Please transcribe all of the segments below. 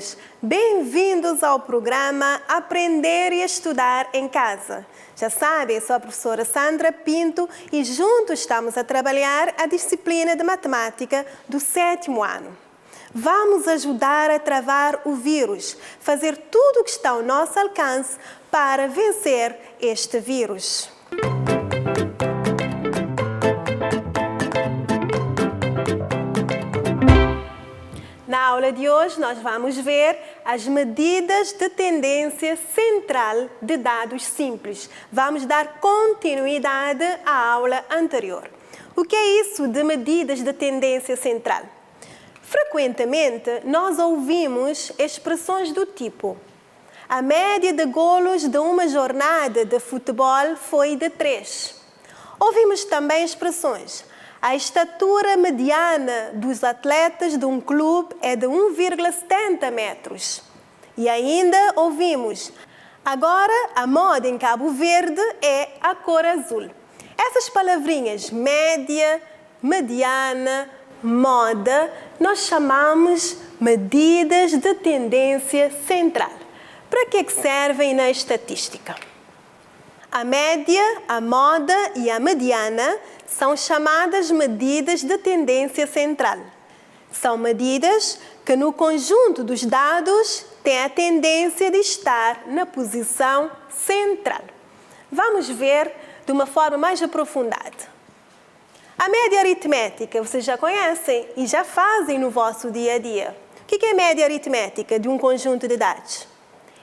alunos! Bem-vindos ao programa Aprender e Estudar em Casa. Já sabem, eu sou a professora Sandra Pinto e juntos estamos a trabalhar a disciplina de matemática do 7º ano. Vamos ajudar a travar o vírus, fazer tudo o que está ao nosso alcance para vencer este vírus. Na aula de hoje, nós vamos ver as medidas de tendência central de dados simples. Vamos dar continuidade à aula anterior. O que é isso de medidas de tendência central? Frequentemente, nós ouvimos expressões do tipo: a média de golos de uma jornada de futebol foi de 3. Ouvimos também expressões: a estatura mediana dos atletas de um clube é de 1,70 metros. E ainda ouvimos: agora a moda em Cabo Verde é a cor azul. Essas palavrinhas média, mediana, moda, nós chamamos medidas de tendência central. Para que servem na estatística? A média, a moda e a mediana são chamadas medidas de tendência central. São medidas que no conjunto dos dados têm a tendência de estar na posição central. Vamos ver de uma forma mais aprofundada. A média aritmética vocês já conhecem e já fazem no vosso dia a dia. O que é média aritmética de um conjunto de dados?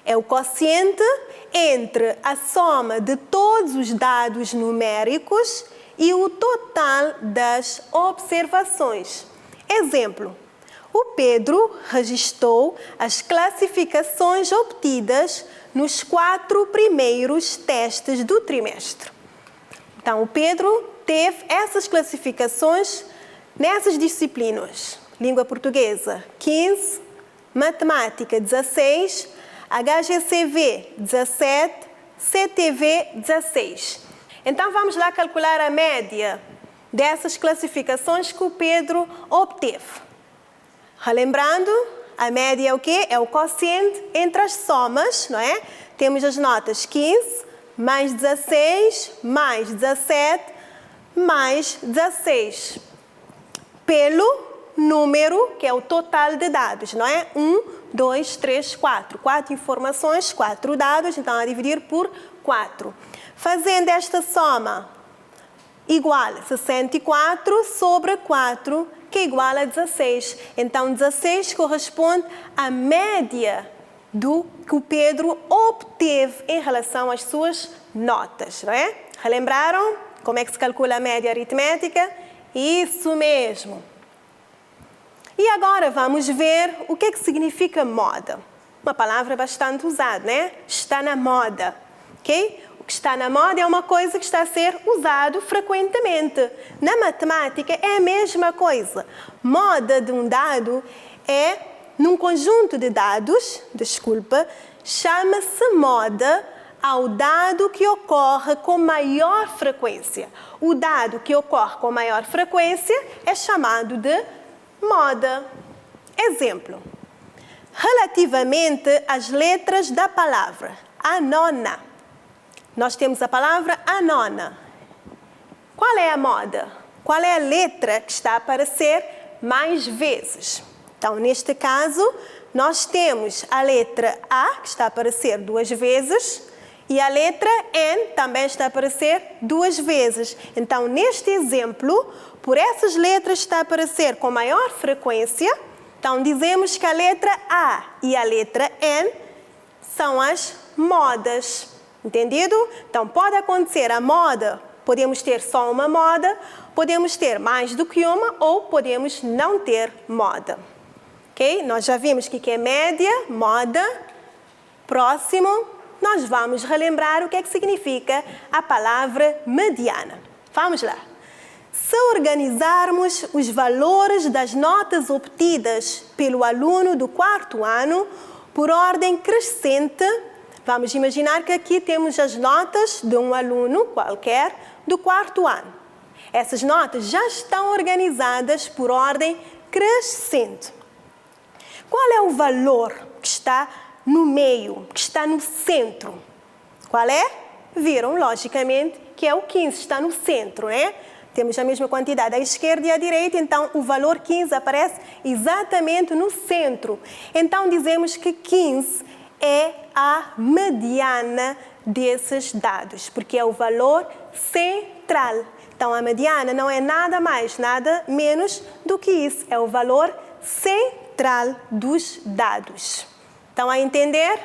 É o quociente entre a soma de todos os dados numéricos e o total das observações. Exemplo: o Pedro registou as classificações obtidas nos 4 primeiros testes do trimestre. Então, o Pedro teve essas classificações nessas disciplinas: língua portuguesa, 15, matemática, 16, HGCV, 17, CTV, 16. Então, vamos lá calcular a média dessas classificações que o Pedro obteve. Relembrando, a média é o quê? É o quociente entre as somas, não é? Temos as notas 15, mais 16, mais 17, mais 16. Pelo número, que é o total de dados, não é? 1, 2, 3, 4. 4 informações, 4 dados, então a dividir por 4. Fazendo esta soma, igual a 64 sobre 4, que é igual a 16. Então, 16 corresponde à média do que o Pedro obteve em relação às suas notas, não é? Relembraram como é que se calcula a média aritmética? Isso mesmo. E agora vamos ver o que significa moda. Uma palavra bastante usada, né? Está na moda, ok? O que está na moda é uma coisa que está a ser usado frequentemente. Na matemática é a mesma coisa. Moda de um dado é, num conjunto de dados, chama-se moda ao dado que ocorre com maior frequência. O dado que ocorre com maior frequência é chamado de moda. Exemplo: relativamente às letras da palavra anona. Nós temos a palavra anona. Qual é a moda? Qual é a letra que está a aparecer mais vezes? Então, neste caso, nós temos a letra A, que está a aparecer 2 vezes, e a letra N também está a aparecer 2 vezes. Então, neste exemplo, por essas letras está a aparecer com maior frequência, então dizemos que a letra A e a letra N são as modas. Entendido? Então, pode acontecer a moda, podemos ter só uma moda, podemos ter mais do que uma ou podemos não ter moda. Ok? Nós já vimos o que é média, moda. Próximo, nós vamos relembrar o que significa a palavra mediana. Vamos lá. Se organizarmos os valores das notas obtidas pelo aluno do 4º ano por ordem crescente, vamos imaginar que aqui temos as notas de um aluno qualquer do 4º ano. Essas notas já estão organizadas por ordem crescente. Qual é o valor que está no meio, que está no centro? Qual é? Viram, logicamente, que é o 15, está no centro, né? Temos a mesma quantidade à esquerda e à direita, então o valor 15 aparece exatamente no centro. Então dizemos que 15 é a mediana desses dados, porque é o valor central. Então a mediana não é nada mais, nada menos do que isso, é o valor central dos dados. Estão a entender?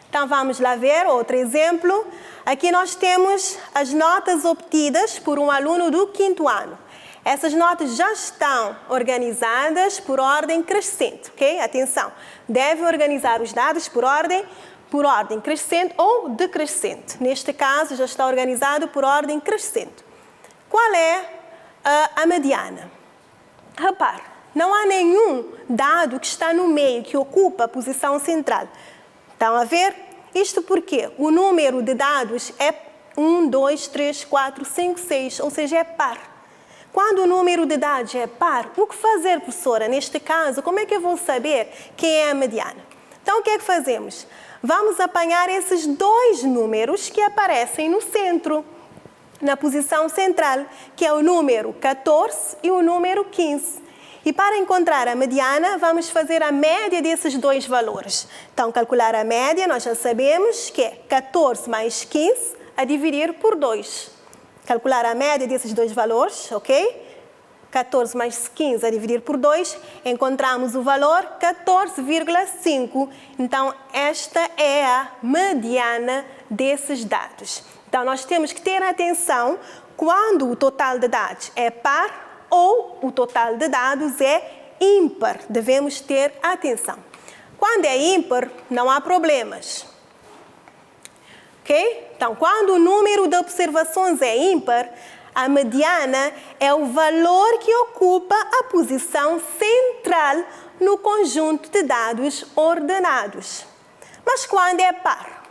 Então vamos lá ver outro exemplo. Aqui nós temos as notas obtidas por um aluno do 5º ano. Essas notas já estão organizadas por ordem crescente, ok? Atenção, deve organizar os dados por ordem crescente ou decrescente. Neste caso já está organizado por ordem crescente. Qual é a mediana? Repare, não há nenhum dado que está no meio, que ocupa a posição central. Estão a ver? Isto porque o número de dados é 1, 2, 3, 4, 5, 6, ou seja, é par. Quando o número de dados é par, o que fazer, professora? Neste caso, como é que eu vou saber quem é a mediana? Então, o que é que fazemos? Vamos apanhar esses dois números que aparecem no centro, na posição central, que é o número 14 e o número 15. E para encontrar a mediana, vamos fazer a média desses dois valores. Então, calcular a média, nós já sabemos que é 14 mais 15 a dividir por 2. Calcular a média desses dois valores, ok? 14 mais 15 a dividir por 2, encontramos o valor 14,5. Então, esta é a mediana desses dados. Então, nós temos que ter atenção quando o total de dados é par ou o total de dados é ímpar. Devemos ter atenção. Quando é ímpar, não há problemas. Ok? Então, quando o número de observações é ímpar, a mediana é o valor que ocupa a posição central no conjunto de dados ordenados. Mas quando é par?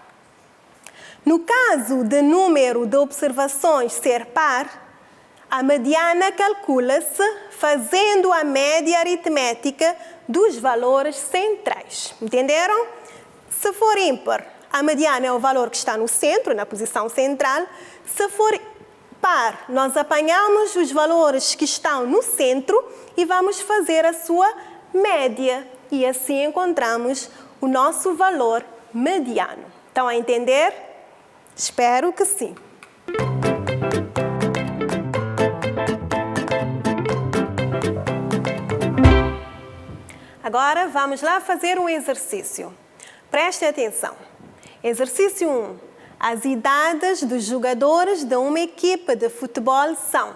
No caso de número de observações ser par, a mediana calcula-se fazendo a média aritmética dos valores centrais. Entenderam? Se for ímpar, a mediana é o valor que está no centro, na posição central. Se for par, nós apanhamos os valores que estão no centro e vamos fazer a sua média. E assim encontramos o nosso valor mediano. Estão a entender? Espero que sim. Agora vamos lá fazer um exercício. Preste atenção. Exercício 1. As idades dos jogadores de uma equipa de futebol são...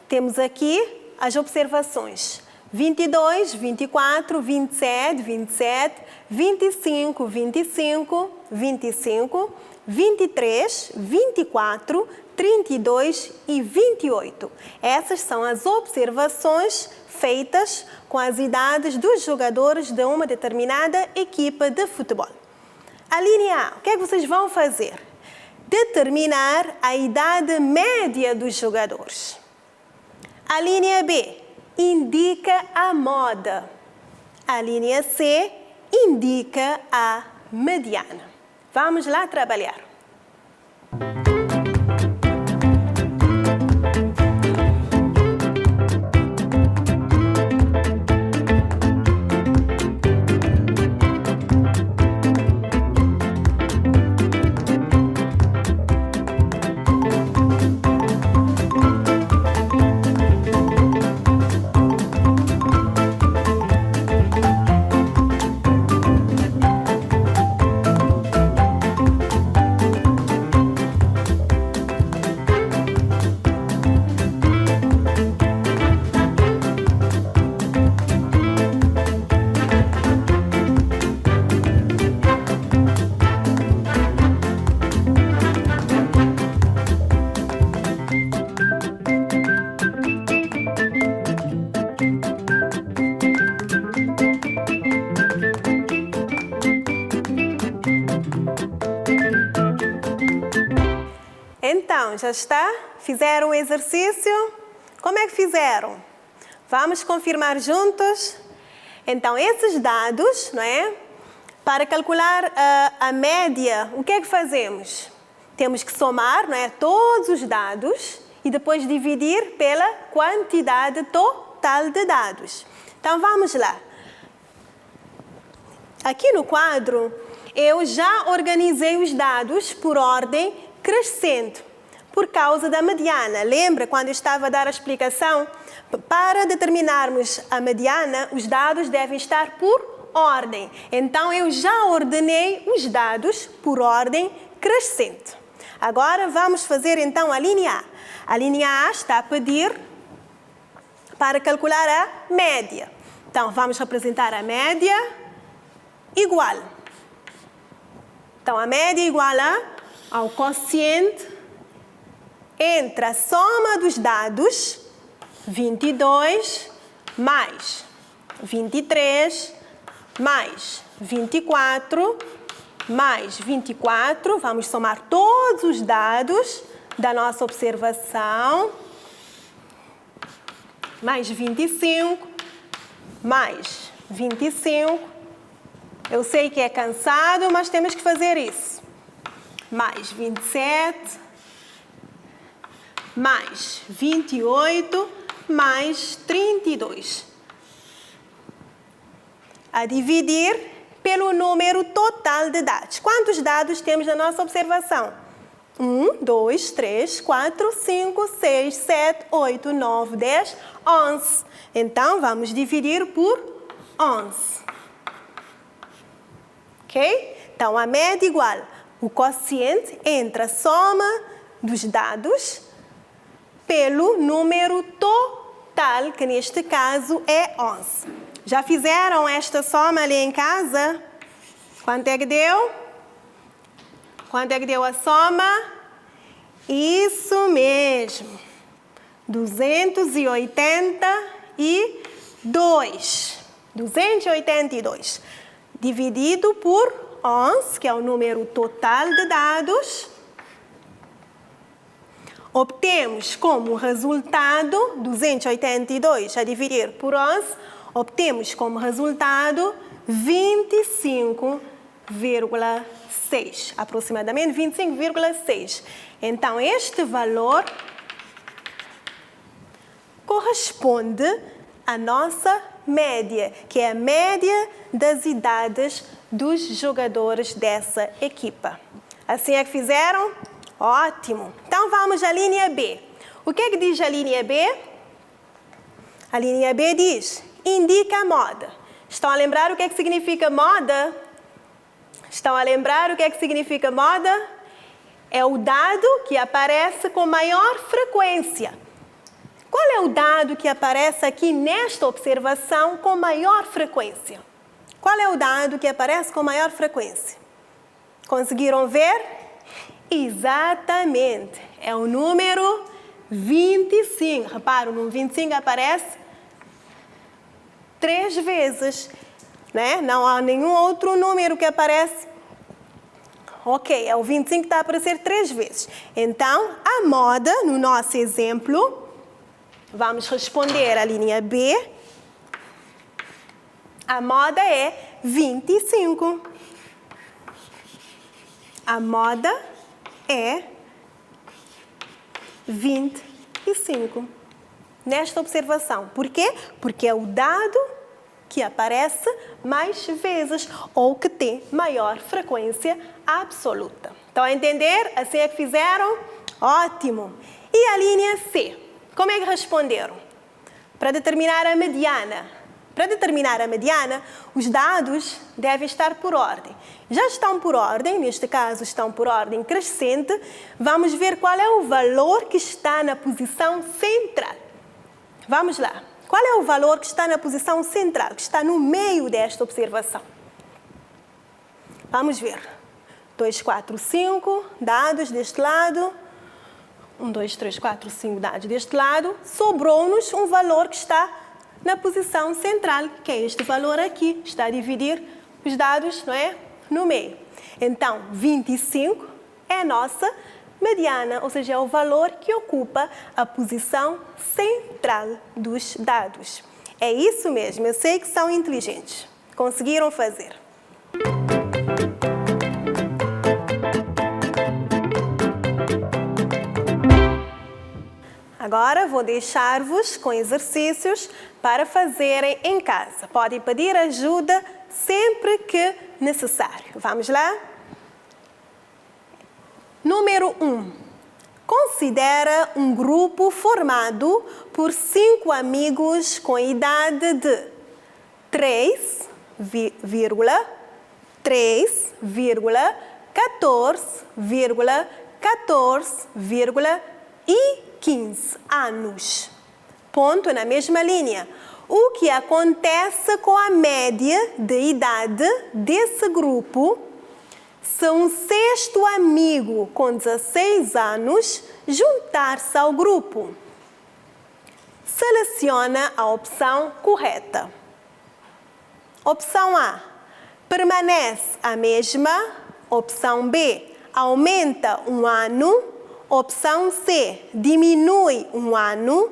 Temos aqui as observações. 22, 24, 27, 27, 25, 25, 25, 23, 24, 32 e 28. Essas são as observações feitas com as idades dos jogadores de uma determinada equipa de futebol. A linha A, o que é que vocês vão fazer? Determinar a idade média dos jogadores. A linha B indica a moda. A linha C indica a mediana. Vamos lá trabalhar. Então, já está? Fizeram o exercício? Como é que fizeram? Vamos confirmar juntos? Então, esses dados, não é? Para calcular a média, o que é que fazemos? Temos que somar, não é, todos os dados e depois dividir pela quantidade total de dados. Então, vamos lá. Aqui no quadro, eu já organizei os dados por ordem crescente, por causa da mediana. Lembra quando eu estava a dar a explicação? Para determinarmos a mediana, os dados devem estar por ordem. Então, eu já ordenei os dados por ordem crescente. Agora, vamos fazer então a linha A. A linha A está a pedir para calcular a média. Então, vamos representar a média igual. Então, a média igual ao quociente entre a soma dos dados 22 mais 23 mais 24 mais 24. Vamos somar todos os dados da nossa observação. Mais 25 mais 25. Eu sei que é cansado, mas temos que fazer isso. Mais 27 mais 28 mais 32. A dividir pelo número total de dados. Quantos dados temos na nossa observação? 1, 2, 3, 4, 5, 6, 7, 8, 9, 10, 11. Então, vamos dividir por 11. Ok? Então, a média igual o quociente entre a soma dos dados pelo número total, que neste caso é 11. Já fizeram esta soma ali em casa? Quanto é que deu? Quanto é que deu a soma? Isso mesmo. 282. 282. Dividido por 11, que é o número total de dados. Obtemos como resultado 282 a dividir por 11. Obtemos como resultado 25,6, aproximadamente 25,6. Então, este valor corresponde à nossa média, que é a média das idades dos jogadores dessa equipa. Assim é que fizeram? Ótimo! Então, vamos à linha B. O que é que diz a linha B? A linha B diz: indica a moda. Estão a lembrar o que é que significa moda? Estão a lembrar o que é que significa moda? É o dado que aparece com maior frequência. Qual é o dado que aparece aqui nesta observação com maior frequência? Qual é o dado que aparece com maior frequência? Conseguiram ver? Exatamente. É o número 25. Repara, o número 25 aparece 3 vezes, né? Não há nenhum outro número que aparece. Ok, é o 25 que está a aparecer 3 vezes. Então, a moda, no nosso exemplo, vamos responder a linha B. A moda é 25. A moda é 25. Nesta observação. Por quê? Porque é o dado que aparece mais vezes ou que tem maior frequência absoluta. Estão a entender? Assim é que fizeram? Ótimo! E a linha C? Como é que responderam? Para determinar a mediana. Para determinar a mediana, os dados devem estar por ordem. Já estão por ordem, neste caso estão por ordem crescente. Vamos ver qual é o valor que está na posição central. Vamos lá. Qual é o valor que está na posição central, que está no meio desta observação? Vamos ver. 2, 4, 5 dados deste lado. 1, 2, 3, 4, 5 dados deste lado. Sobrou-nos um valor que está na posição central, que é este valor aqui. Está a dividir os dados, não é? No meio. Então, 25 é a nossa mediana, ou seja, é o valor que ocupa a posição central dos dados. É isso mesmo, eu sei que são inteligentes. Conseguiram fazer. Agora vou deixar-vos com exercícios para fazerem em casa. Podem pedir ajuda sempre que necessário. Vamos lá? Número 1. Considera um grupo formado por 5 amigos com idade de 3, 14, e 15 anos. Ponto na mesma linha. O que acontece com a média de idade desse grupo se um sexto amigo com 16 anos juntar-se ao grupo? Seleciona a opção correta. Opção A, permanece a mesma. Opção B, aumenta um ano. Opção C, diminui um ano.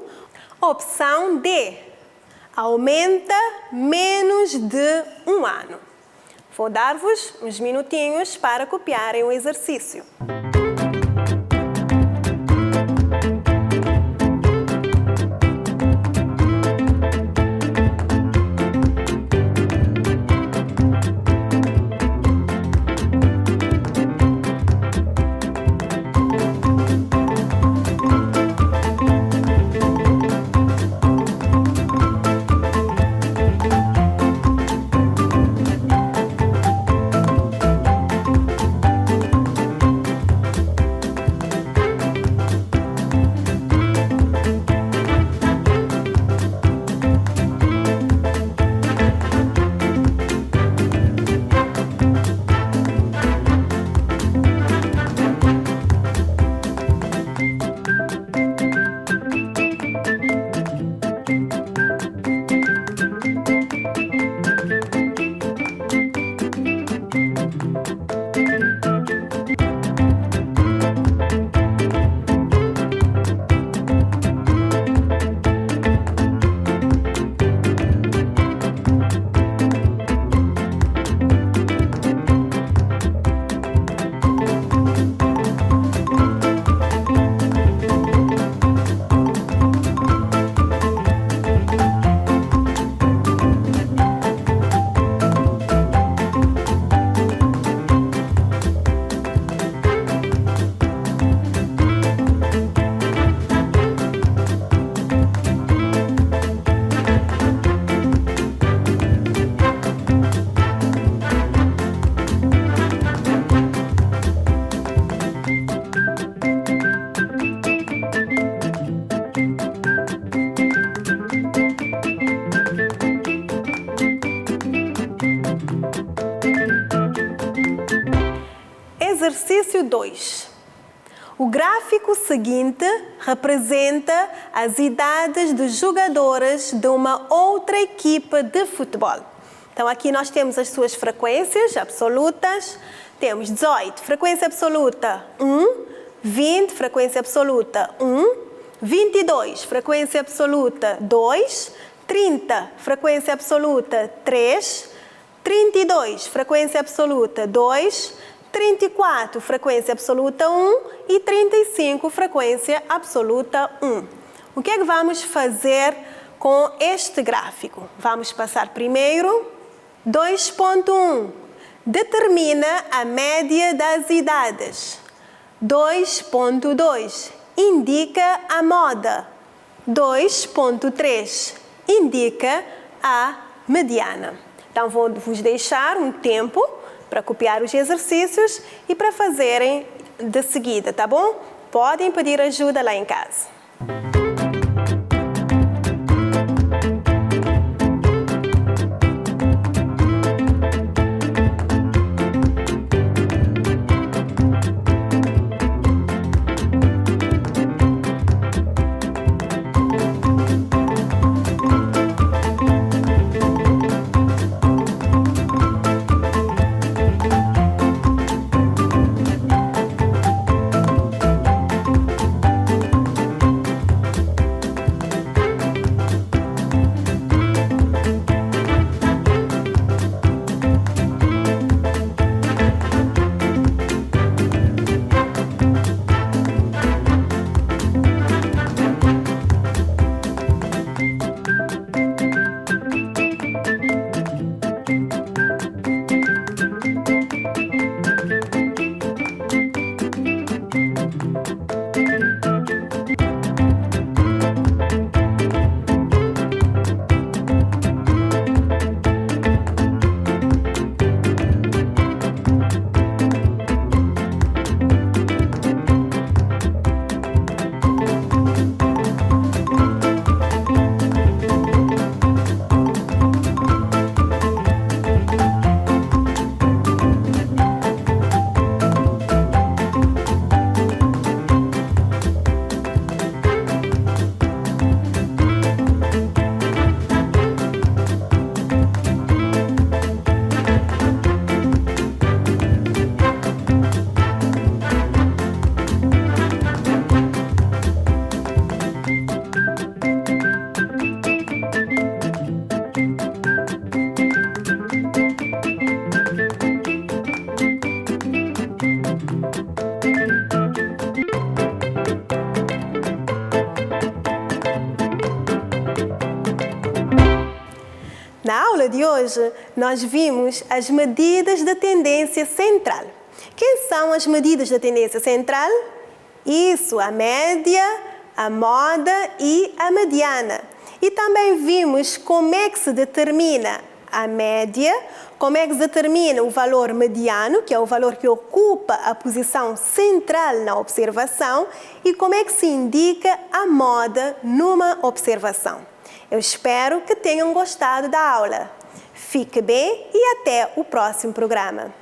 Opção D, aumenta menos de um ano. Vou dar-vos uns minutinhos para copiarem o exercício. Exercício 2. O gráfico seguinte representa as idades de jogadores de uma outra equipa de futebol. Então, aqui nós temos as suas frequências absolutas. Temos 18, frequência absoluta 1, 20, frequência absoluta 1, 22, frequência absoluta 2, 30, frequência absoluta 3, 32, frequência absoluta 2, 34, frequência absoluta 1 e 35, frequência absoluta 1. O que é que vamos fazer com este gráfico? Vamos passar primeiro 2.1. Determina a média das idades. 2.2. Indica a moda. 2.3. Indica a mediana. Então, vou vos deixar um tempo para copiar os exercícios e para fazerem de seguida, tá bom? Podem pedir ajuda lá em casa. Na aula de hoje, nós vimos as medidas da tendência central. Quem são as medidas da tendência central? Isso, a média, a moda e a mediana. E também vimos como é que se determina a média, como é que se determina o valor mediano, que é o valor que ocupa a posição central na observação, e como é que se indica a moda numa observação. Eu espero que tenham gostado da aula. Fique bem e até o próximo programa.